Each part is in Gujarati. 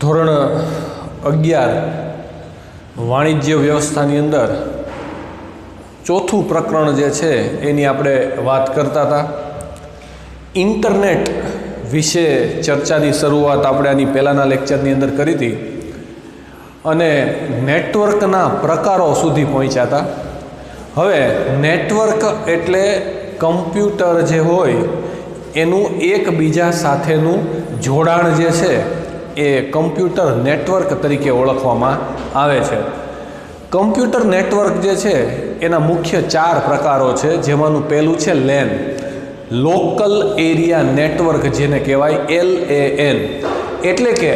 ધોરણ 11 વાણિજ્ય વ્યવસ્થાની અંદર ચોથું પ્રકરણ જે છે એની આપણે વાત કરતા હતા. ઇન્ટરનેટ વિશે ચર્ચાની શરૂઆત આપણે આની પહેલાંના લેક્ચરની અંદર કરી હતી અને નેટવર્કના પ્રકારો સુધી પહોંચ્યા હતા. હવે નેટવર્ક એટલે કમ્પ્યુટર જે હોય એનું એકબીજા સાથેનું જોડાણ જે છે એ કમ્પ્યુટર નેટવર્ક તરીકે ઓળખવામાં આવે છે. કમ્પ્યુટર નેટવર્ક જે છે એના મુખ્ય 4 પ્રકારો છે, જેમાંનું પહેલું છે લેન, લોકલ એરિયા નેટવર્ક, જેને કહેવાય LAN. એટલે કે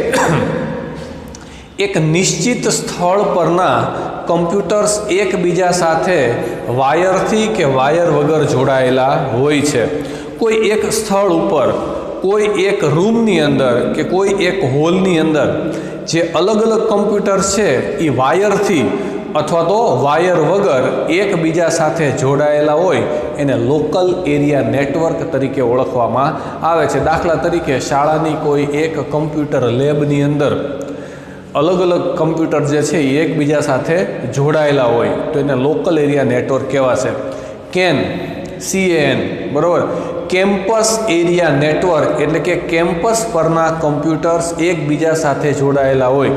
એક નિશ્ચિત સ્થળ પરના કમ્પ્યુટર્સ એકબીજા સાથે વાયરથી કે વાયર વગર જોડાયેલા હોય છે. કોઈ એક સ્થળ ઉપર, કોઈ એક રૂમની અંદર કે કોઈ એક હોલની અંદર જે અલગ અલગ કમ્પ્યુટર્સ છે એ વાયરથી અથવા તો વાયર વગર એકબીજા સાથે જોડાયેલા હોય એને લોકલ એરિયા નેટવર્ક તરીકે ઓળખવામાં આવે છે. દાખલા તરીકે શાળાની કોઈ એક કમ્પ્યુટર લેબની અંદર અલગ અલગ કમ્પ્યુટર જે છે એ એકબીજા સાથે જોડાયેલા હોય તો એને લોકલ એરિયા નેટવર્ક કહેવાશે. CAN, બરાબર. કેમ્પસ એરિયા નેટવર્ક એટલે કે કેમ્પસ પરના કમ્પ્યુટર્સ એકબીજા સાથે જોડાયેલા હોય.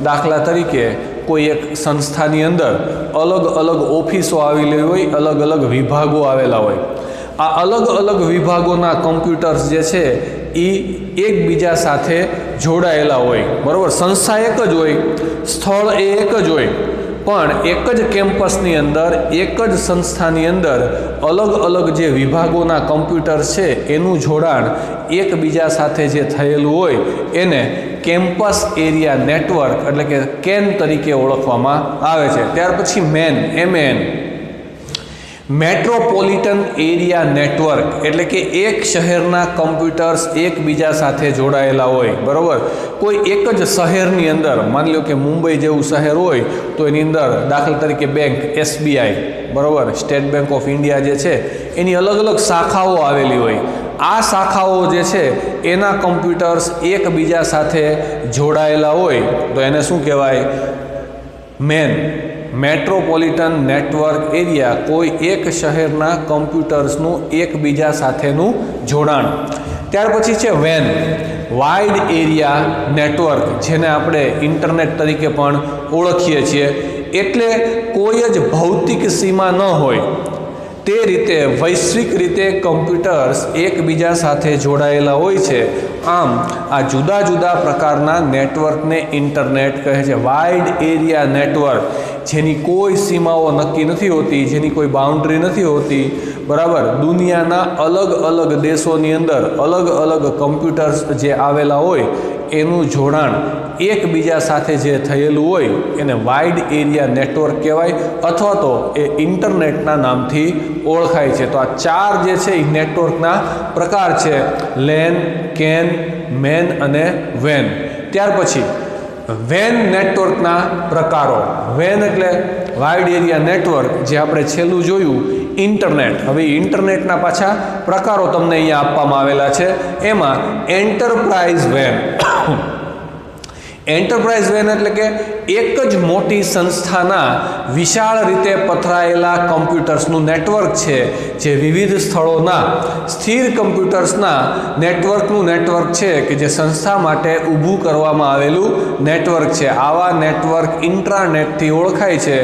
દાખલા તરીકે કોઈ એક સંસ્થાની અંદર અલગ અલગ ઓફિસો આવેલી હોય, અલગ અલગ વિભાગો આવેલા હોય. આ અલગ અલગ વિભાગોના કમ્પ્યુટર્સ જે છે એ એકબીજા સાથે જોડાયેલા હોય, બરાબર. સંસ્થા એક જ હોય, સ્થળ એ એક જ હોય, પણ એક જ કેમ્પસની અંદર, એક જ સંસ્થાની અંદર અલગ અલગ જે વિભાગોના કમ્પ્યુટર છે એનું જોડાણ એકબીજા સાથે જે થયેલું હોય એને કેમ્પસ એરિયા નેટવર્ક એટલે કે CAN તરીકે ઓળખવામાં આવે છે. ત્યાર પછી MAN, મેટ્રોપોલિટન એરિયા નેટવર્ક એટલે કે એક શહેરના કમ્પ્યુટર્સ એકબીજા સાથે જોડાયેલા હોય, બરાબર. કોઈ એક જ શહેરની અંદર, માની લો કે મુંબઈ જેવું શહેર હોય તો એની અંદર દાખલા તરીકે બેંક SBI, બરાબર, સ્ટેટ બેંક ઓફ ઇન્ડિયા જે છે એની અલગ અલગ શાખાઓ આવેલી હોય. આ શાખાઓ જે છે એના કમ્પ્યુટર્સ એકબીજા સાથે જોડાયેલા હોય તો એને શું કહેવાય? મેન, મેટ્રોપોલિટન નેટવર્ક એરિયા, કોઈ એક શહેરના કમ્પ્યુટર્સનું એકબીજા સાથેનું જોડાણ. ત્યાર પછી છે WAN, વાઇડ એરિયા નેટવર્ક, જેને આપણે ઇન્ટરનેટ તરીકે પણ ઓળખીએ છીએ. એટલે કોઈ જ ભૌતિક સીમા ન હોય તે રીતે વૈશ્વિક રીતે કમ્પ્યુટર્સ એકબીજા સાથે જોડાયેલા હોય છે. આમ આ જુદા જુદા પ્રકારના નેટવર્કને ઇન્ટરનેટ કહે છે. વાઇડ એરિયા નેટવર્ક, જેની કોઈ સીમાઓ નક્કી નથી હોતી, જેની કોઈ બાઉન્ડ્રી નથી હોતી, બરાબર. દુનિયાના અલગ અલગ દેશોની અંદર અલગ અલગ કમ્પ્યુટર્સ જે આવેલા હોય એનું જોડાણ એકબીજા સાથે જે થયેલું હોય એને વાઇડ એરિયા નેટવર્ક કહેવાય અથવા તો એ ઇન્ટરનેટના નામથી ઓળખાય છે. તો આ 4 જે છે એ નેટવર્કના પ્રકાર છે: LAN, CAN, MAN અને WAN. ત્યાર પછી WAN નેટવર્કના પ્રકારો. WAN એટલે વાઇડ એરિયા નેટવર્ક, જે આપણે છેલ્લું જોયું ઇન્ટરનેટ. હવે ઇન્ટરનેટના પાછા પ્રકારો તમને અહીંયા આપવામાં આવેલા છે. એમાં એન્ટરપ્રાઇઝ WAN. એન્ટરપ્રાઇઝ WAN એટલે કે એક જ મોટી સંસ્થાના વિશાળ રીતે પથરાયેલા કમ્પ્યુટર્સનું નેટવર્ક છે, જે વિવિધ સ્થળોના સ્થિર કમ્પ્યુટર્સના નેટવર્કનું નેટવર્ક છે કે જે સંસ્થા માટે ઊભું કરવામાં આવેલું નેટવર્ક છે. આવા નેટવર્ક ઇન્ટ્રાનેટથી ઓળખાય છે.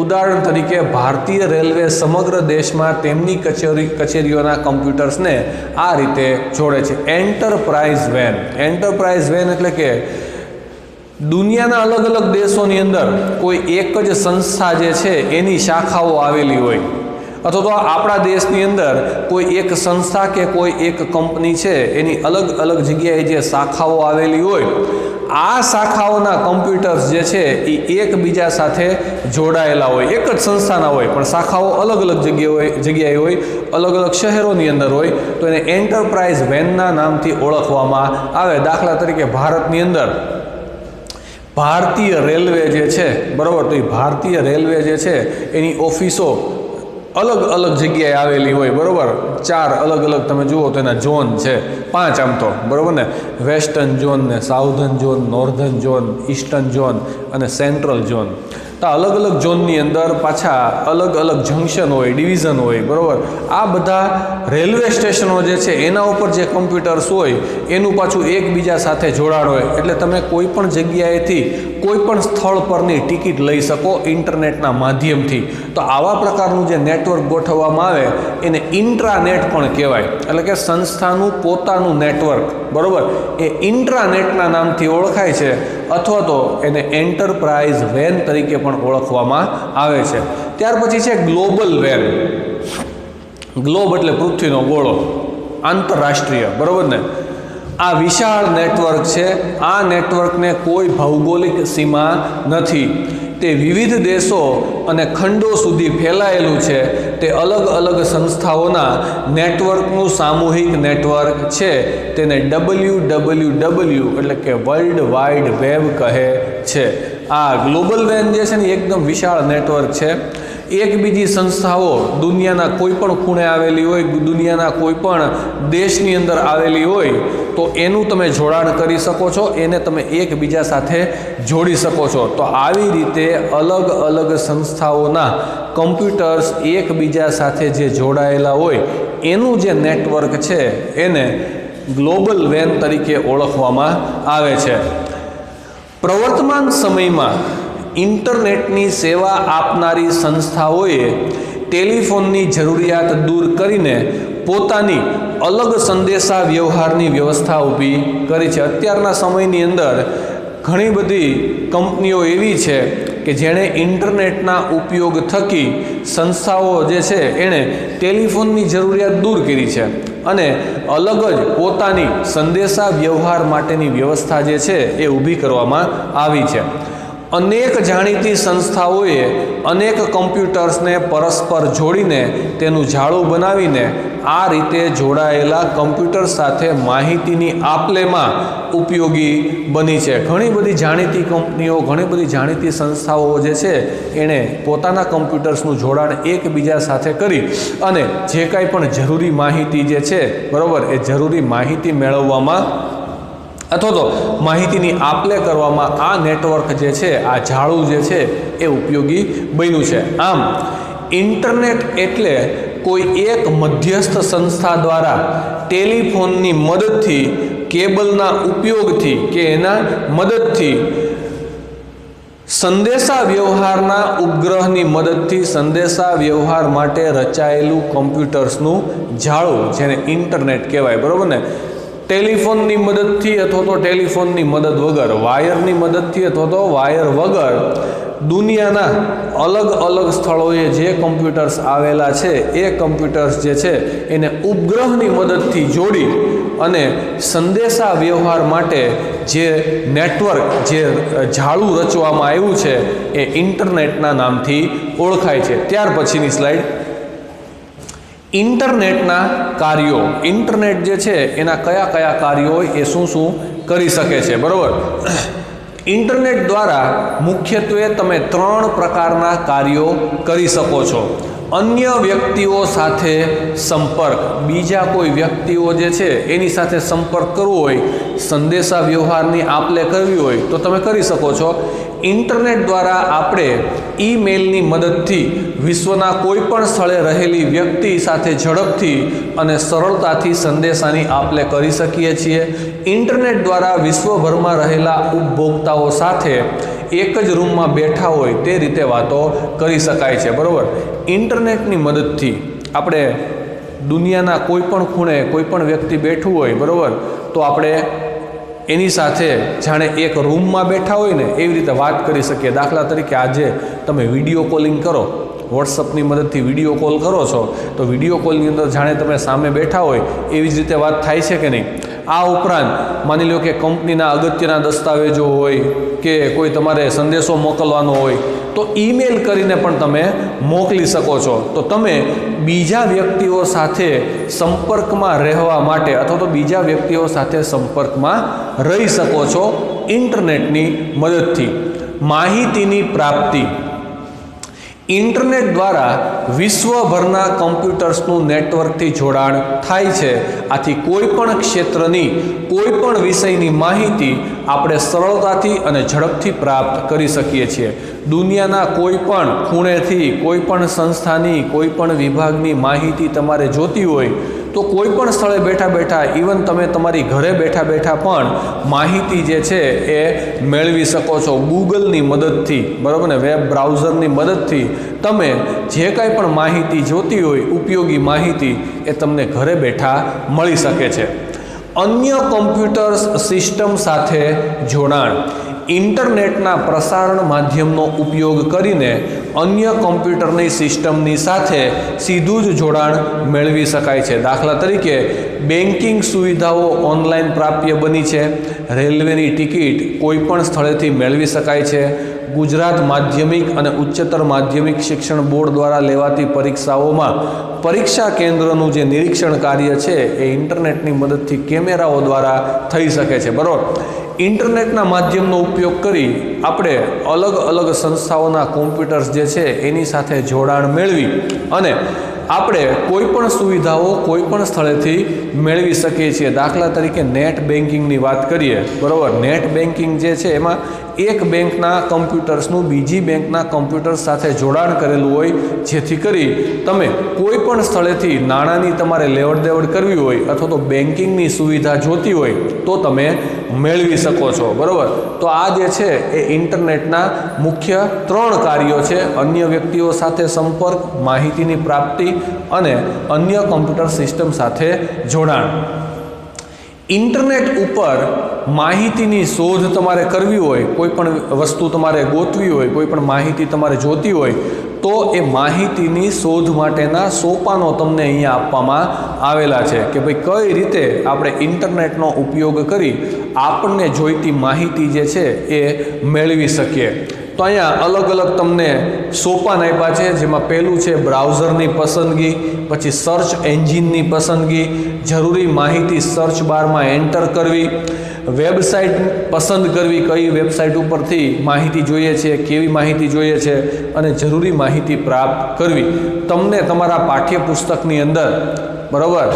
ઉદાહરણ તરીકે ભારતીય રેલવે સમગ્ર દેશમાં તેમની કચેરીઓના કમ્પ્યુટર્સને આ રીતે જોડે છે. Enterprise WAN. એન્ટરપ્રાઇઝ WAN એટલે કે દુનિયાના અલગ અલગ દેશોની અંદર કોઈ એક જ સંસ્થા જે છે એની શાખાઓ આવેલી હોય, અથવા તો આપણા દેશની અંદર કોઈ એક સંસ્થા કે કોઈ એક કંપની છે એની અલગ અલગ જગ્યાએ જે શાખાઓ આવેલી હોય, આ શાખાઓના કમ્પ્યુટર્સ જે છે એ એકબીજા સાથે જોડાયેલા હોય. એક જ સંસ્થાના હોય પણ શાખાઓ અલગ અલગ જગ્યાએ હોય, અલગ અલગ શહેરોની અંદર હોય, તો એને એન્ટરપ્રાઇઝ WANના નામથી ઓળખવામાં આવે. દાખલા તરીકે ભારતની અંદર ભારતીય રેલવે જે છે, બરાબર, તો એ ભારતીય રેલવે જે છે એની ઓફિસો અલગ અલગ જગ્યાએ આવેલી હોય, બરાબર. 4 અલગ અલગ તમે જુઓ તો એના ઝોન છે, 5 આમ તો, બરાબર ને. વેસ્ટર્ન ઝોન ને southern zone, northern zone, eastern zone અને સેન્ટ્રલ ઝોન. તો અલગ અલગ ઝોનની અંદર પાછા અલગ અલગ જંક્શન હોય, ડિવિઝન હોય, બરાબર. આ બધા રેલવે સ્ટેશનો જે છે એના ઉપર જે કમ્પ્યુટર્સ હોય એનું પાછું એકબીજા સાથે જોડાણ હોય, એટલે તમે કોઈ પણ જગ્યાએથી કોઈ પણ સ્થળ પરની ટિકિટ લઈ શકો ઇન્ટરનેટના માધ્યમથી. તો આવા પ્રકારનું જે નેટવર્ક ગોઠવવામાં આવે એને ઇન્ટ્રાનેટ પણ કહેવાય, એટલે કે સંસ્થાનું પોતાનું નેટવર્ક, બરાબર, એ ઇન્ટ્રાનેટના નામથી ઓળખાય છે, અથવા તો એને એન્ટરપ્રાઇઝ વેન તરીકે પણ ઓળખવામાં આવે છે. ત્યાર પછી છે ગ્લોબલ વેન. ગ્લોબ એટલે પૃથ્વીનો ગોળો, આંતરરાષ્ટ્રીય, બરાબર ને. આ વિશાળ નેટવર્ક છે. આ નેટવર્કને કોઈ ભૌગોલિક સીમા નથી. તે વિવિધ દેશો અને ખંડો સુધી ફેલાયેલું છે. તે અલગ અલગ સંસ્થાઓના નેટવર્કનું સામૂહિક નેટવર્ક છે. તેને WWW એટલે કે વર્લ્ડ વાઇડ વેબ કહે છે. આ ગ્લોબલ વેન જે છે ને એકદમ વિશાળ નેટવર્ક છે. એક બીજી સંસ્થાઓ દુનિયાના કોઈ પણ ખૂણે આવેલી હોય, દુનિયાના કોઈ પણ દેશની અંદર આવેલી હોય તો એનું તમે જોડાણ કરી શકો છો, એને તમે એકબીજા સાથે જોડી શકો છો. તો આવી રીતે અલગ અલગ સંસ્થાઓના કમ્પ્યુટર્સ એકબીજા સાથે જે જોડાયેલા હોય એનું જે નેટવર્ક છે એને ગ્લોબલ વેન તરીકે ઓળખવામાં આવે છે. પ્રવર્તમાન સમયમાં ઇન્ટરનેટની સેવા આપનારી સંસ્થાઓએ ટેલિફોનની જરૂરિયાત દૂર કરીને પોતાની અલગ સંદેશા વ્યવહારની વ્યવસ્થા ઊભી કરી છે. અત્યારના સમયની અંદર ઘણી બધી કંપનીઓ એવી છે કે જેણે ઇન્ટરનેટના ઉપયોગ થકી સંસ્થાઓ જે છે એણે ટેલિફોનની જરૂરિયાત દૂર કરી છે અને અલગ જ પોતાની સંદેશા વ્યવહાર માટેની વ્યવસ્થા જે છે એ ઊભી કરવામાં આવી છે. અનેક જાણીતી સંસ્થાઓએ અનેક કમ્પ્યુટર્સને પરસ્પર જોડીને તેનું જાળું બનાવીને આ રીતે જોડાયેલા કમ્પ્યુટર સાથે માહિતીની આપલેમાં ઉપયોગી બની છે. ઘણી બધી જાણીતી કંપનીઓ, ઘણી બધી જાણીતી સંસ્થાઓ જે છે એણે પોતાના કમ્પ્યુટર્સનું જોડાણ એકબીજા સાથે કરી અને જે કાંઈ પણ જરૂરી માહિતી જે છે, બરાબર, એ જરૂરી માહિતી મેળવવામાં અથવા તો માહિતીની આપલે કરવામાં આ નેટવર્ક જે છે, આ જાળું જે છે એ ઉપયોગી બન્યું છે. આમ ઇન્ટરનેટ એટલે કોઈ એક મધ્યસ્થ સંસ્થા દ્વારા ટેલિફોનની મદદથી, કેબલના ઉપયોગથી કે એના મદદથી સંદેશા વ્યવહારના ઉપગ્રહની મદદથી સંદેશા વ્યવહાર માટે રચાયેલું કમ્પ્યુટર્સનું જાળું, જેને ઇન્ટરનેટ કહેવાય, બરાબર ને. ટેલિફોનની મદદથી અથવા તો ટેલિફોનની મદદ વગર, વાયરની મદદથી અથવા તો વાયર વગર દુનિયાના અલગ અલગ સ્થળોએ જે કમ્પ્યુટર્સ આવેલા છે એ કમ્પ્યુટર્સ જે છે એને ઉપગ્રહની મદદથી જોડી અને સંદેશા વ્યવહાર માટે જે નેટવર્ક, જે જાળું રચવામાં આવ્યું છે એ ઇન્ટરનેટના નામથી ઓળખાય છે. ત્યાર પછીની સ્લાઇડ. ઇન્ટરનેટના કાર્યો. ઇન્ટરનેટ જે છે એના કયા કયા કાર્યો હોય, એ શું શું કરી શકે છે, બરાબર. ઇન્ટરનેટ દ્વારા મુખ્યત્વે તમે 3 પ્રકારના કાર્યો કરી શકો છો. અન્ય વ્યક્તિઓ સાથે સંપર્ક, બીજા કોઈ વ્યક્તિઓ જે છે એની સાથે સંપર્ક કરવો હોય, સંદેશા વ્યવહારની આપલે કરવી હોય તો તમે કરી શકો છો. ઇન્ટરનેટ દ્વારા આપણે ઈમેલની મદદથી વિશ્વના કોઈ પણ સ્થળે રહેલી વ્યક્તિ સાથે ઝડપથી અને સરળતાથી સંદેશાની આપલે કરી શકીએ છીએ. ઇન્ટરનેટ દ્વારા વિશ્વભરમાં રહેલા ઉપભોક્તાઓ સાથે એક જ રૂમમાં બેઠા હોય તે રીતે વાતો કરી શકાય છે, બરાબર. ઇન્ટરનેટની મદદથી આપણે દુનિયાના કોઈ પણ ખૂણે કોઈ પણ વ્યક્તિ બેઠું હોય, બરાબર, તો આપણે એની સાથે જાણે એક રૂમમાં બેઠા હોય ને એવી રીતે વાત કરી શકીએ. દાખલા તરીકે આજે તમે વિડીયો કોલિંગ કરો, વોટ્સઅપની મદદથી વિડીયો કોલ કરો છો, તો વિડીયો કોલની અંદર જાણે તમે સામે બેઠા હોય એવી જ રીતે વાત થાય છે કે નહીં. આ ઉપરાંત માની લો કે કંપનીના અગત્યના દસ્તાવેજો હોય કે કોઈ તમારે સંદેશો મોકલવાનો હોય તો ઈમેલ કરીને પણ તમે મોકલી શકો છો. તો તમે બીજા વ્યક્તિઓ સાથે સંપર્કમાં રહેવા માટે અથવા તો બીજા વ્યક્તિઓ સાથે સંપર્કમાં રહી શકો છો ઇન્ટરનેટની મદદથી. માહિતીની પ્રાપ્તિ. ઇન્ટરનેટ દ્વારા વિશ્વભરના કમ્પ્યુટર્સનું નેટવર્કથી જોડાણ થાય છે. આથી કોઈ પણ ક્ષેત્રની કોઈ પણ વિષયની માહિતી આપણે સરળતાથી અને ઝડપથી પ્રાપ્ત કરી શકીએ છીએ. દુનિયાના કોઈ પણ ખૂણેથી કોઈ પણ સંસ્થાની કોઈ પણ વિભાગની માહિતી તમારે જોતી હોય તો કોઈ પણ સ્થળે બેઠા બેઠા ઇવન તમે તમારી ઘરે બેઠા બેઠા પણ માહિતી જે છે એ મેળવી શકો છો ગૂગલની મદદથી, બરાબર ને. વેબ બ્રાઉઝરની મદદથી તમે જે કાંઈ પણ માહિતી જોતી હોય ઉપયોગી માહિતી એ તમને ઘરે બેઠા મળી શકે છે. અન્ય કમ્પ્યુટર સિસ્ટમ સાથે જોડાણ. ઇન્ટરનેટના પ્રસારણ માધ્યમનો ઉપયોગ કરીને અન્ય કમ્પ્યુટરની સિસ્ટમની સાથે સીધું જ જોડાણ મેળવી શકાય છે. દાખલા તરીકે બેન્કિંગ સુવિધાઓ ઓનલાઈન પ્રાપ્ય બની છે. રેલવેની ટિકિટ કોઈ પણ સ્થળેથી મેળવી શકાય છે. ગુજરાત માધ્યમિક અને ઉચ્ચતર માધ્યમિક શિક્ષણ બોર્ડ દ્વારા લેવાતી પરીક્ષાઓમાં પરીક્ષા કેન્દ્રનું જે નિરીક્ષણ કાર્ય છે એ ઇન્ટરનેટની મદદથી કેમેરાઓ દ્વારા થઈ શકે છે, બરાબર. ઇન્ટરનેટના માધ્યમનો ઉપયોગ કરી આપણે અલગ અલગ સંસ્થાઓના કોમ્પ્યુટર્સ જે છે એની સાથે જોડાણ મેળવી અને આપણે કોઈ પણ સુવિધાઓ કોઈ પણ સ્થળેથી મેળવી શકીએ છીએ. દાખલા તરીકે નેટ બેન્કિંગની વાત કરીએ, બરાબર. નેટ બેન્કિંગ જે છે એમાં એક બેંકના કમ્પ્યુટર્સનું બીજી બેંકના કમ્પ્યુટર્સ સાથે જોડાણ કરેલું હોય, જેથી કરી તમે કોઈ પણ સ્થળેથી નાણાંની તમારે લેવડ દેવડ કરવી હોય અથવા તો બેન્કિંગની સુવિધા જોતી હોય તો તમે મેળવી શકો છો, બરાબર. તો આ જે છે એ ઇન્ટરનેટના મુખ્ય 3 કાર્યો છે: અન્ય વ્યક્તિઓ સાથે સંપર્ક, માહિતીની પ્રાપ્તિ અને અન્ય કમ્પ્યુટર સિસ્ટમ સાથે જોડાણ. ઇન્ટરનેટ ઉપર માહિતીની શોધ તમારે કરવી હોય, કોઈ પણ વસ્તુ તમારે ગોતવી હોય, કોઈ પણ માહિતી તમારે જોતી હોય તો એ માહિતીની શોધ માટેના સોપાનો તમને અહીંયા આપવામાં આવેલા છે કે ભાઈ કઈ રીતે આપણે ઇન્ટરનેટનો ઉપયોગ કરી આપણને જોઈતી માહિતી જે છે એ મેળવી શકીએ. તો અહીંયા અલગ અલગ તમને સોપાન આપ્યા છે, જેમાં પહેલું છે બ્રાઉઝરની પસંદગી, પછી સર્ચ એન્જિનની પસંદગી, જરૂરી માહિતી સર્ચ બારમાં એન્ટર કરવી, વેબસાઇટ પસંદ કરવી, કઈ વેબસાઇટ ઉપરથી માહિતી જોઈએ છે, કેવી માહિતી જોઈએ છે, અને જરૂરી માહિતી પ્રાપ્ત કરવી. તમને તમારા પાઠ્યપુસ્તકની અંદર, બરાબર,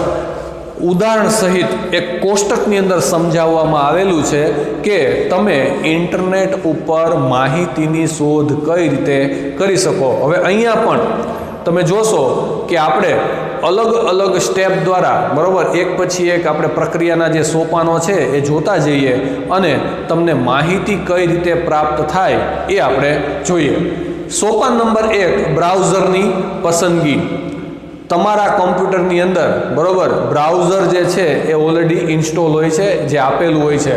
ઉદાહરણ સહિત એક કોષ્ટકની અંદર સમજાવવામાં આવેલું છે કે તમે ઇન્ટરનેટ ઉપર માહિતીની શોધ કઈ રીતે કરી શકો. હવે અહીંયા પણ તમે જોશો કે આપણે અલગ અલગ સ્ટેપ દ્વારા, બરાબર, એક પછી એક આપણે પ્રક્રિયાના જે સોપાનો છે એ જોતા જઈએ અને તમને માહિતી કઈ રીતે પ્રાપ્ત થાય એ આપણે જોઈએ. સોપાન નંબર 1, બ્રાઉઝરની પસંદગી. તમારા કમ્પ્યુટરની અંદર, બરાબર, બ્રાઉઝર જે છે એ ઓલરેડી ઇન્સ્ટોલ હોય છે, જે આપેલું હોય છે.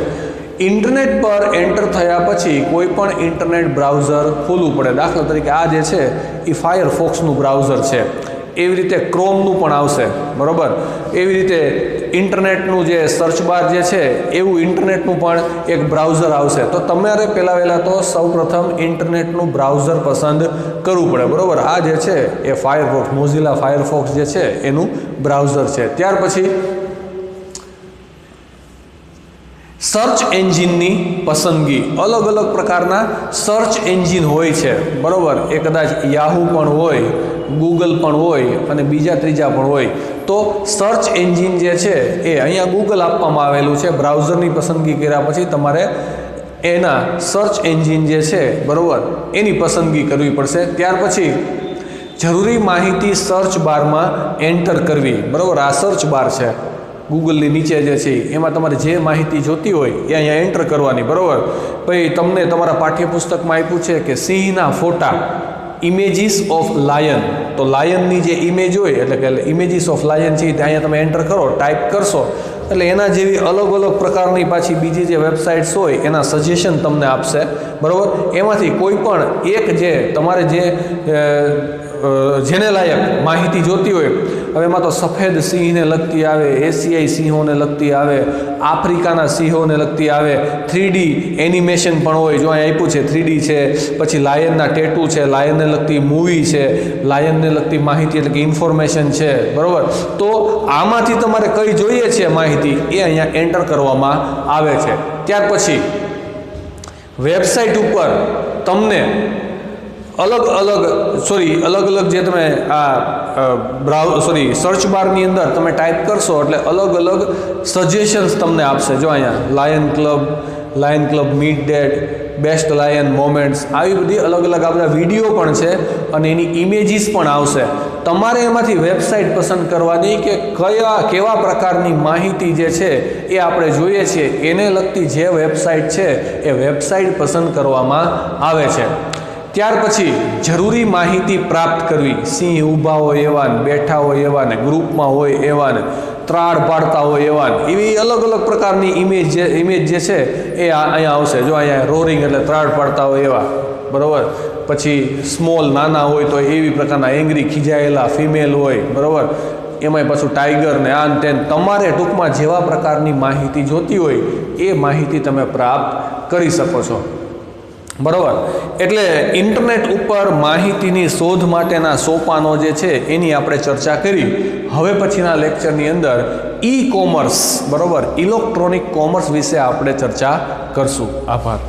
ઇન્ટરનેટ પર એન્ટર થયા પછી કોઈ પણ ઇન્ટરનેટ બ્રાઉઝર ખોલવું પડે. દાખલા તરીકે આ જે છે એ ફાયરફોક્સનું બ્રાઉઝર છે, એવી રીતે ક્રોમનું પણ આવશે, બરાબર. એવી રીતે ઇન્ટરનેટનું જે સર્ચ બાર જે છે એવું ઇન્ટરનેટનું પણ એક બ્રાઉઝર આવશે. તો તમારે પહેલાં તો સૌપ્રથમ ઇન્ટરનેટનું બ્રાઉઝર પસંદ કરવું પડે, બરાબર. આ જે છે એ ફાયરફોક્સ, મોઝિલા ફાયરફોક્સ જે છે એનું બ્રાઉઝર છે. ત્યાર પછી સર્ચ એન્જિનની પસંદગી. અલગ અલગ પ્રકારના સર્ચ એન્જિન હોય છે, બરાબર. એ કદાચ યાહૂ પણ હોય, ગૂગલ પણ હોય અને બીજા ત્રીજા પણ હોય. તો સર્ચ એન્જિન જે છે એ અહીંયા ગૂગલ આપવામાં આવેલું છે. બ્રાઉઝરની પસંદગી કર્યા પછી તમારે એના સર્ચ એન્જિન જે છે, બરાબર, એની પસંદગી કરવી પડશે. ત્યાર પછી જરૂરી માહિતી સર્ચ બારમાં એન્ટર કરવી, બરાબર. આ સર્ચ બાર છે ગૂગલની નીચે જે છે એમાં તમારે જે માહિતી જોતી હોય એ અહીંયા એન્ટર કરવાની, બરાબર. પછી તમને તમારા પાઠ્યપુસ્તકમાં આપ્યું છે કે સિંહના ફોટા, ઇમેજીસ ઓફ લાયન. તો લાયનની જે ઇમેજ હોય એટલે કે ઇમેજીસ ઓફ લાયન છે તે અહીંયા તમે એન્ટર કરો, ટાઈપ કરશો એટલે એના જેવી અલગ અલગ પ્રકારની પાછી બીજી જે વેબસાઇટ્સ હોય એના સજેશન તમને આપશે, બરાબર. એમાંથી કોઈ પણ એક જે તમારે જેને લાયક માહિતી જોતી હોય, હવે એમાં તો સફેદ સિંહને લગતી આવે, એશિયાઈ સિંહોને લગતી આવે, આફ્રિકાના સિંહોને લગતી આવે, 3D એનિમેશન પણ હોય. જો અહીં આપ્યું છે 3D છે, પછી લાયનના ટેટુ છે, લાયનને લગતી મૂવી છે, લાયનને લગતી માહિતી એટલે કે ઇન્ફોર્મેશન છે, બરાબર. તો આમાંથી તમારે કઈ જોઈએ છે માહિતી એ અહીંયા એન્ટર કરવામાં આવે છે. ત્યાર પછી વેબસાઇટ ઉપર તમને અલગ અલગ જે તમે આ સર્ચ બારની અંદર તમે ટાઈપ કરશો એટલે અલગ અલગ સજેશન્સ તમને આપશે. જો અહીંયા lion club meet date, best lion moments, આવી બધી અલગ અલગ આ બધા વિડીયો પણ છે અને એની ઇમેજીસ પણ આવશે. તમારે એમાંથી વેબસાઇટ પસંદ કરવાની કે કેવા પ્રકારની માહિતી જે છે એ આપણે જોઈએ છીએ, એને લગતી જે વેબસાઇટ છે એ વેબસાઇટ પસંદ કરવામાં આવે છે. ત્યાર પછી જરૂરી માહિતી પ્રાપ્ત કરવી. સિંહ ઊભા હોય એવા ને, બેઠા હોય એવા ને, ગ્રુપમાં હોય એવા ને, ત્રાડ પાડતા હોય એવા ને, એવી અલગ અલગ પ્રકારની ઇમેજ જે છે એ અહીંયા આવશે. જો અહીંયા રોરિંગ એટલે ત્રાડ પાડતા હોય એવા, બરાબર. પછી સ્મોલ નાના હોય તો એવી પ્રકારના એંગ્રી ખીજાયેલા ફિમેલ હોય, બરાબર. એમાંય પાછું ટાઈગર ને આન તેન. તમારે ટૂંકમાં જેવા પ્રકારની માહિતી જોતી હોય એ માહિતી તમે પ્રાપ્ત કરી શકો છો, બરાબર. એટલે ઇન્ટરનેટ ઉપર માહિતીની શોધ માટેના સોપાનો જે છે એની આપણે ચર્ચા કરી. હવે પછીના લેક્ચરની અંદર ઈ કોમર્સ, બરાબર, ઇલેક્ટ્રોનિક કોમર્સ વિશે આપણે ચર્ચા કરશું. આભાર.